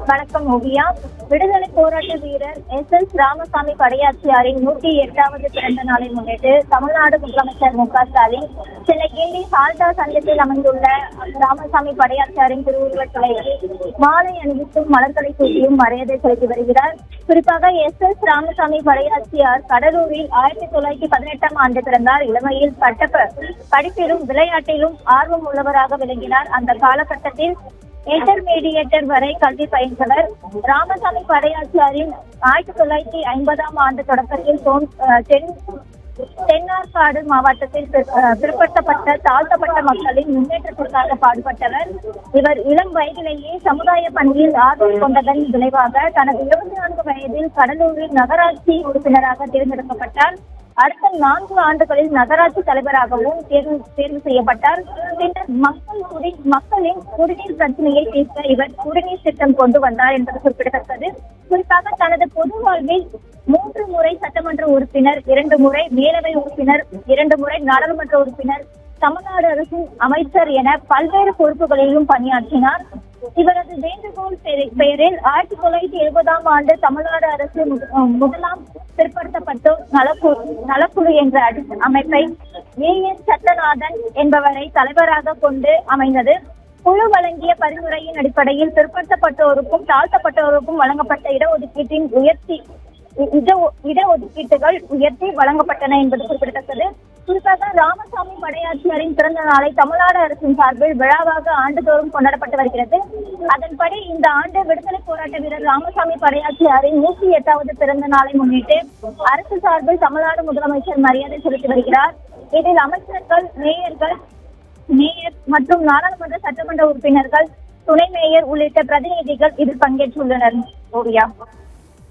வணக்கம் ஓவியா. விடுதலை போராட்ட வீரர் எஸ் ராமசாமி படையாச்சியாரின் 108வது பிறந்த நாளை முன்னிட்டு தமிழ்நாடு முதலமைச்சர் மு.க. ஸ்டாலின் சென்னை கிண்டி ஹால்டா சங்கத்தில் அமைந்துள்ள ராமசாமி படையாச்சியாரின் திருவுருவச் சிலைக்கு மாலை அணிவித்தும் மலர்களை சூட்டியும் மரியாதை செலுத்தி வருகிறார். குறிப்பாக எஸ் ராமசாமி படையாச்சியார் கடலூரில் 1918ஆம் ஆண்டு பிறந்தார். இளமையில் படிப்பிலும் விளையாட்டிலும் ஆர்வம் உள்ளவராக விளங்கினார். அந்த காலகட்டத்தில் இன்டர்மீடியேட்டர் வரை கல்வி பயின்றவர். ராமசாமி படையாச்சியாரின் 1950ஆம் ஆண்டு தொடக்கத்தில் தென்னார்காடு மாவட்டத்தில் பிற்படுத்தப்பட்ட தாழ்த்தப்பட்ட மக்களின் முன்னேற்றத்திற்காக பாடுபட்டவர். இவர் இளம் வயதிலேயே சமுதாய பணியில் ஆர்வம் கொண்டதன் விளைவாக தனது 24 வயதில் கடலூரில் நகராட்சி உறுப்பினராக தேர்ந்தெடுக்கப்பட்டார். அடுத்த 4 ஆண்டுகளில் நகராட்சி தலைவராகவும் தேர்வு செய்யப்பட்டார். பின்னர் மக்களின் குடிநீர் பிரச்சனையை தீர்க்க இவர் குடிநீர் திட்டம் கொண்டு வந்தார் என்பது குறிப்பிடத்தக்கது. குறிப்பாக தனது பொது வாழ்வில் 3 முறை சட்டமன்ற உறுப்பினர், 2 முறை மேலவை உறுப்பினர், 2 முறை நாடாளுமன்ற உறுப்பினர், தமிழ்நாடு அரசின் அமைச்சர் என பல்வேறு பொறுப்புகளிலும் பணியாற்றினார். இவரது வேண்டுகோள் பெயரில் 1970ஆம் ஆண்டு தமிழ்நாடு அரசு முதலாம் பிற்படுத்தப்பட்டோர் நலக்குழு என்ற அமைப்பை ஏஎஸ் சட்டநாதன் என்பவரை தலைவராக கொண்டு அமைந்தது. குழு வழங்கிய பரிந்துரையின் அடிப்படையில் பிற்படுத்தப்பட்டோருக்கும் தாழ்த்தப்பட்டோருக்கும் வழங்கப்பட்ட இடஒதுக்கீட்டுகள் உயர்த்தி வழங்கப்பட்டன என்பது குறிப்பிடத்தக்கது. குறிப்பாக ராமசாமி படையாச்சியாரின் பிறந்த நாளை தமிழ்நாடு அரசின் சார்பில் விழாவாக ஆண்டுதோறும் கொண்டாடப்பட்டு வருகிறது. அதன்படி இந்த ஆண்டு விடுதலை போராட்ட வீரர் ராமசாமி படையாச்சியாரின் 108வது பிறந்த நாளை முன்னிட்டு அரசு சார்பில் தமிழ்நாடு முதலமைச்சர் மரியாதை செலுத்தி வருகிறார். இதில் அமைச்சர்கள், மேயர் மற்றும் நாடாளுமன்ற சட்டமன்ற உறுப்பினர்கள், துணை மேயர் உள்ளிட்ட பிரதிநிதிகள் இதில் பங்கேற்றுள்ளனர். ஓவியா.